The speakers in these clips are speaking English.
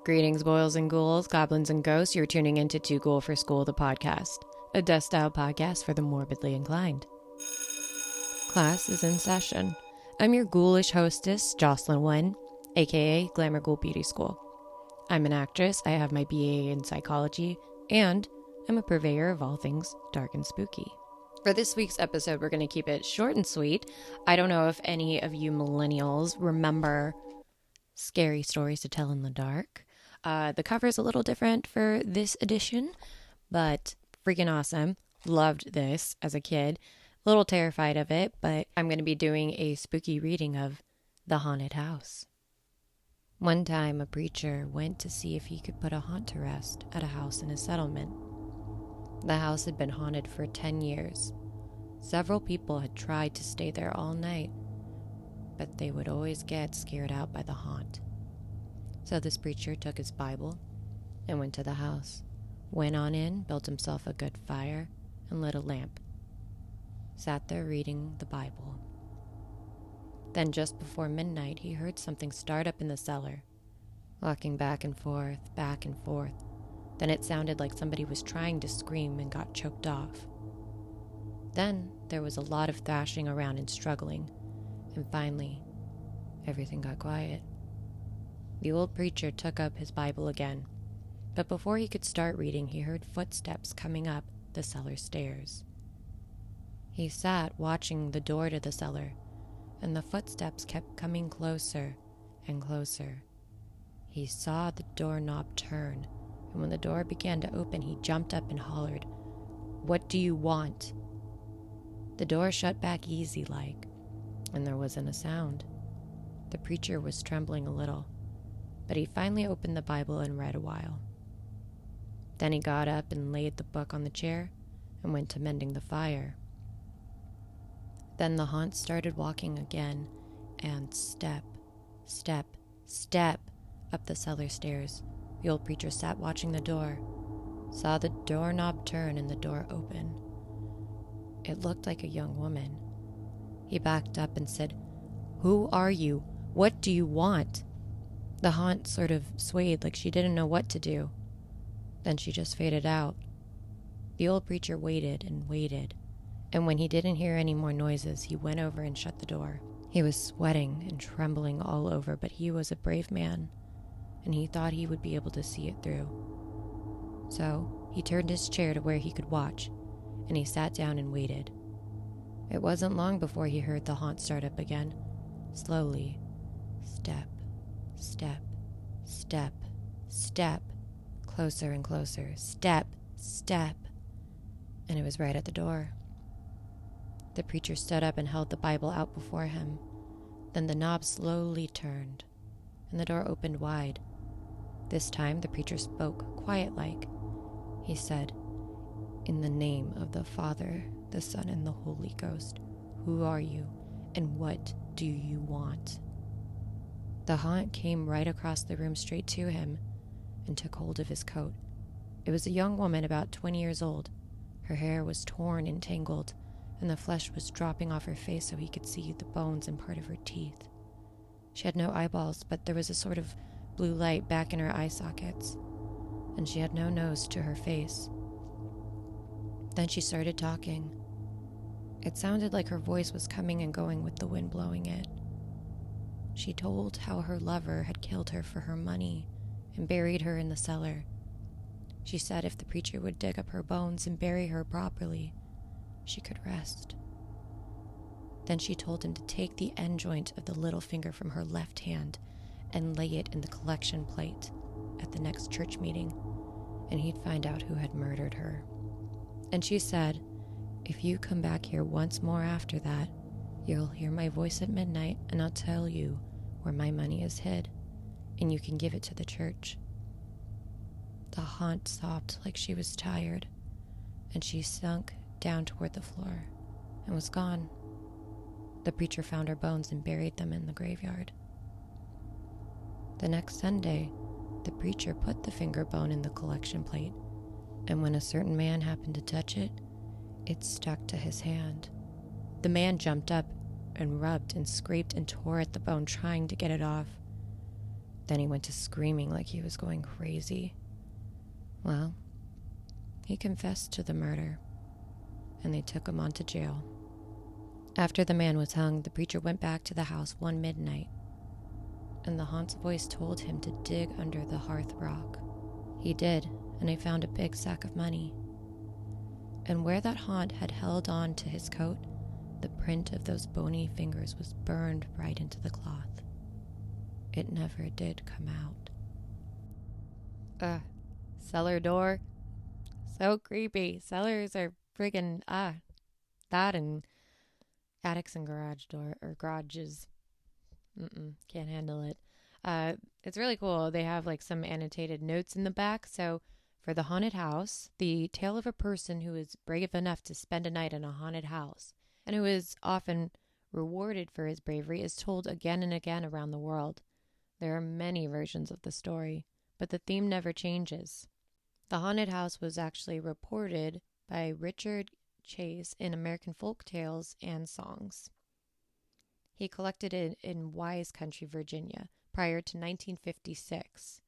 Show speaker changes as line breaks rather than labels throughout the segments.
Greetings, boils and ghouls, goblins and ghosts. You're tuning into Too Ghoul for School, the podcast, a death-style podcast for the morbidly inclined. Class is in session. I'm your ghoulish hostess, Jocelyn Wen, aka Glamour Ghoul Beauty School. I'm an actress, I have my BA in psychology, and I'm a purveyor of all things dark and spooky. For this week's episode, we're going to keep it short and sweet. I don't know if any of you millennials remember scary stories to tell in the dark. The cover is a little different for this edition, but freaking awesome. Loved this as a kid. A little terrified of it, but I'm going to be doing a spooky reading of The Haunted House. One time, a preacher went to see if he could put a haunt to rest at a house in a settlement. The house had been haunted for 10 years. Several people had tried to stay there all night, but they would always get scared out by the haunt. So this preacher took his Bible and went to the house, went on in, built himself a good fire, and lit a lamp. Sat there reading the Bible. Then just before midnight, he heard something start up in the cellar, walking back and forth, back and forth. Then it sounded like somebody was trying to scream and got choked off. Then there was a lot of thrashing around and struggling, and finally, everything got quiet. The old preacher took up his Bible again, but before he could start reading, he heard footsteps coming up the cellar stairs. He sat watching the door to the cellar, and the footsteps kept coming closer and closer. He saw the doorknob turn, and when the door began to open, he jumped up and hollered, "What do you want?" The door shut back easy-like, and there wasn't a sound. The preacher was trembling a little, but he finally opened the Bible and read a while. Then he got up and laid the book on the chair and went to mending the fire. Then the haunt started walking again, and step, step, step up the cellar stairs. The old preacher sat watching the door, saw the doorknob turn and the door open. It looked like a young woman. He backed up and said, "Who are you? What do you want?" The haunt sort of swayed like she didn't know what to do. Then she just faded out. The old preacher waited and waited, and when he didn't hear any more noises, he went over and shut the door. He was sweating and trembling all over, but he was a brave man, and he thought he would be able to see it through. So he turned his chair to where he could watch, and he sat down and waited. It wasn't long before he heard the haunt start up again, slowly. Step, step, step, step, closer and closer, step, step, and it was right at the door. The preacher stood up and held the Bible out before him. Then the knob slowly turned, and the door opened wide. This time the preacher spoke quiet-like. He said, "In the name of the Father, the Son, and the Holy Ghost, who are you, and what do you want?" The haunt came right across the room straight to him and took hold of his coat. It was a young woman about 20 years old. Her hair was torn and tangled, and the flesh was dropping off her face so he could see the bones and part of her teeth. She had no eyeballs, but there was a sort of blue light back in her eye sockets, and she had no nose to her face. Then she started talking. It sounded like her voice was coming and going with the wind blowing it. She told how her lover had killed her for her money and buried her in the cellar. She said if the preacher would dig up her bones and bury her properly, she could rest. Then she told him to take the end joint of the little finger from her left hand and lay it in the collection plate at the next church meeting, and he'd find out who had murdered her. And she said, "If you come back here once more after that, you'll hear my voice at midnight, and I'll tell you where my money is hid, and you can give it to the church." The haunt sobbed like she was tired, and she sunk down toward the floor and was gone. The preacher found her bones and buried them in the graveyard. The next Sunday, the preacher put the finger bone in the collection plate, and when a certain man happened to touch it, it stuck to his hand. The man jumped up and rubbed and scraped and tore at the bone, trying to get it off. Then he went to screaming like he was going crazy. Well, he confessed to the murder, and they took him on to jail. After the man was hung, the preacher went back to the house one midnight, and the haunt's voice told him to dig under the hearth rock. He did, and he found a big sack of money. And where that haunt had held on to his coat, the print of those bony fingers was burned right into the cloth. It never did come out. Cellar door. So creepy. Cellars are friggin' that and attics and garages. Can't handle it. It's really cool. They have like some annotated notes in the back. So for the haunted house, the tale of a person who is brave enough to spend a night in a haunted house and who is often rewarded for his bravery is told again and again around the world. There are many versions of the story, but the theme never changes. The haunted house was actually reported by Richard Chase in American Folk Tales and Songs. He collected it in Wise Country, Virginia, prior to 1956.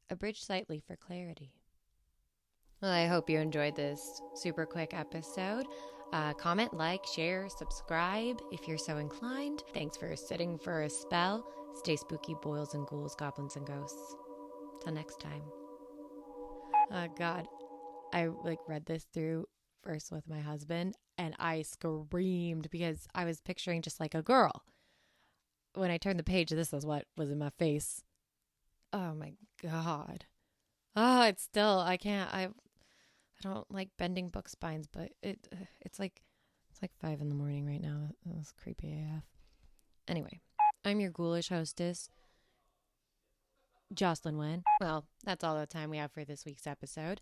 Abridged slightly for clarity. Well, I hope you enjoyed this super quick episode. Comment, like, share, subscribe if you're so inclined. Thanks for sitting for a spell. Stay spooky, boils and ghouls, goblins and ghosts. Till next time. God, I read this through first with my husband, and I screamed because I was picturing just like a girl. When I turned the page, this is what was in my face. Oh my God. It's still, I don't like bending book spines, but it's like 5 a.m. right now. That was creepy AF. Anyway, I'm your ghoulish hostess, Jocelyn Wen. Well, that's all the time we have for this week's episode.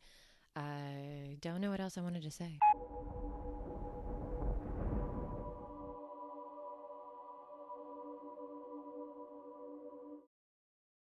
I don't know what else I wanted to say.